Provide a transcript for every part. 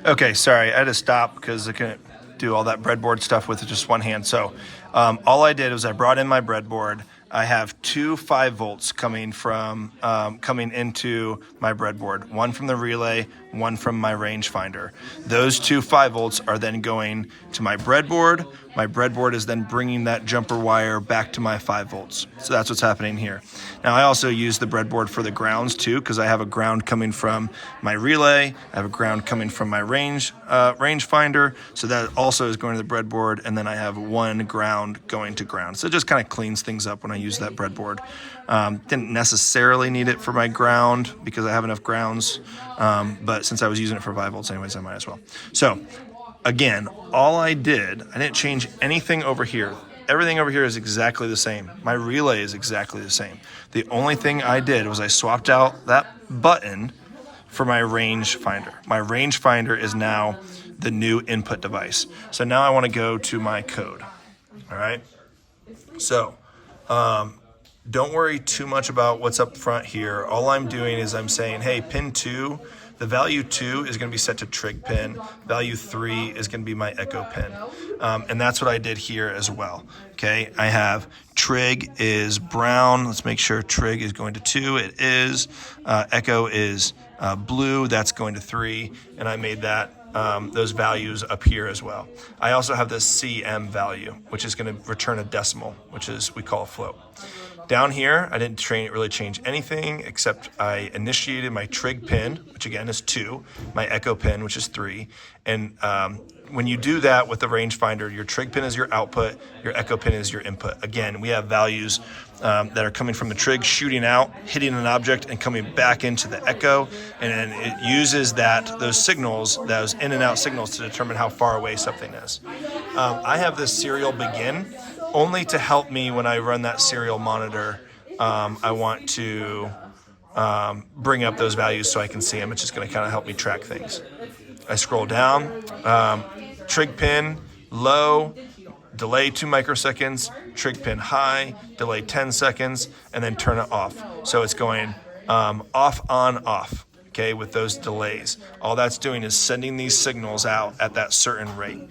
Okay, sorry, I had to stop because I couldn't do all that breadboard stuff with just one hand. So all I did was I brought in my breadboard. I have two 5 volts coming from coming into my breadboard. One from the relay, one from my rangefinder. Those two 5 volts are then going to my breadboard. My breadboard is then bringing that jumper wire back to my 5 volts. So that's what's happening here. Now I also use the breadboard for the grounds too, because I have a ground coming from my relay. I have a ground coming from my rangefinder. So that also is going to the breadboard, and then I have one ground going to ground. So it just kind of cleans things up when I use that breadboard. Didn't necessarily need it for my ground because I have enough grounds, but since I was using it for 5 volts anyways, I might as well. So again, all I didn't change anything over here. Everything over here is exactly the same. My relay is exactly the same. The only thing I did was I swapped out that button for my rangefinder. My rangefinder is now the new input device. So now I want to go to my code. All right. So don't worry too much about what's up front here. All I'm doing is I'm saying, hey, pin 2, the value 2 is going to be set to trig pin. Value 3 is going to be my echo pin. And that's what I did here as well. Okay, I have trig is brown. Let's make sure trig is going to 2. It is. Echo is blue. That's going to 3. And I made that those values up here as well. I also have this CM value, which is going to return a decimal, which is we call a float. Down here, I didn't really change anything except I initiated my trig pin, which again is 2, my echo pin, which is 3. And when you do that with the rangefinder, your trig pin is your output, your echo pin is your input. Again, we have values that are coming from the trig, shooting out, hitting an object, and coming back into the echo. And then it uses those signals, those in and out signals, to determine how far away something is. I have this serial begin only to help me when I run that serial monitor. I want to bring up those values so I can see them. It's just going to kind of help me track things. I scroll down, trig pin low, delay 2 microseconds, trig pin high, delay 10 seconds, and then turn it off. So it's going off, on, off, okay, with those delays. All that's doing is sending these signals out at that certain rate.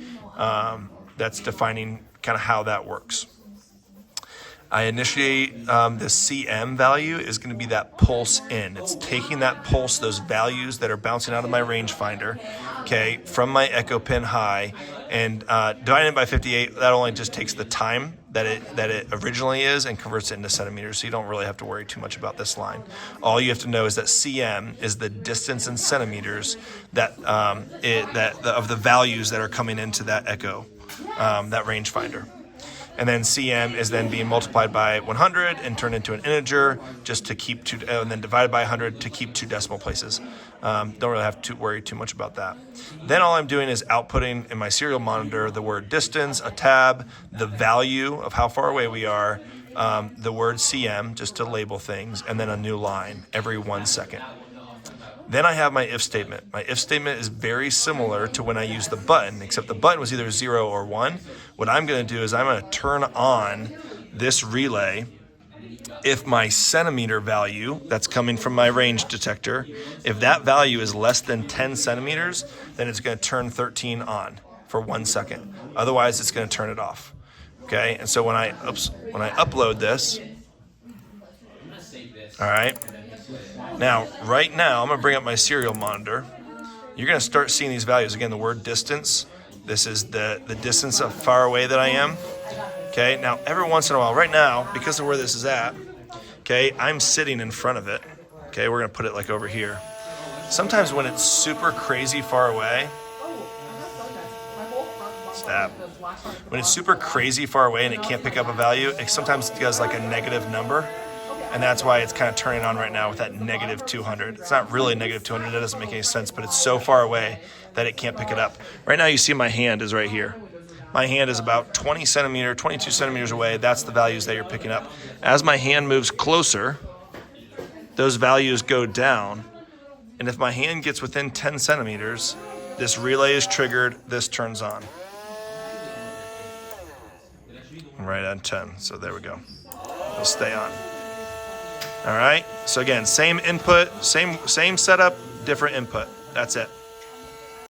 That's defining kind of how that works. I initiate the CM value is going to be that pulse in. It's taking that pulse, those values that are bouncing out of my rangefinder, okay, from my echo pin high, and dividing it by 58. That only just takes the time that it originally is and converts it into centimeters. So you don't really have to worry too much about this line. All you have to know is that CM is the distance in centimeters of the values that are coming into that echo, that rangefinder. And then CM is then being multiplied by 100 and turned into an integer just to keep and then divided by 100 to keep 2 decimal places. Don't really have to worry too much about that. Then all I'm doing is outputting in my serial monitor the word distance, a tab, the value of how far away we are, the word CM just to label things, and then a new line every 1 second. Then I have my if statement. My if statement is very similar to when I use the button, except the button was either 0 or 1. What I'm going to do is I'm going to turn on this relay if my centimeter value that's coming from my range detector, if that value is less than 10 centimeters, then it's going to turn 13 on for 1 second. Otherwise, it's going to turn it off. Okay, and so when I upload this, all right, right now, I'm going to bring up my serial monitor. You're going to start seeing these values. Again, the word distance. This is the distance of far away that I am. Okay, now every once in a while, right now, because of where this is at, okay, I'm sitting in front of it. Okay, we're going to put it like over here. Sometimes when it's super crazy far away, when it's super crazy far away and it can't pick up a value, it sometimes does like a negative number. And that's why it's kind of turning on right now with that negative 200. It's not really negative 200. That doesn't make any sense, but it's so far away that it can't pick it up. Right now you see my hand is right here. My hand is about 22 centimeters away. That's the values that you're picking up. As my hand moves closer, those values go down. And if my hand gets within 10 centimeters, this relay is triggered, this turns on. Right on 10, so there we go. It'll stay on. All right, so again, same input, same setup, different input. That's it.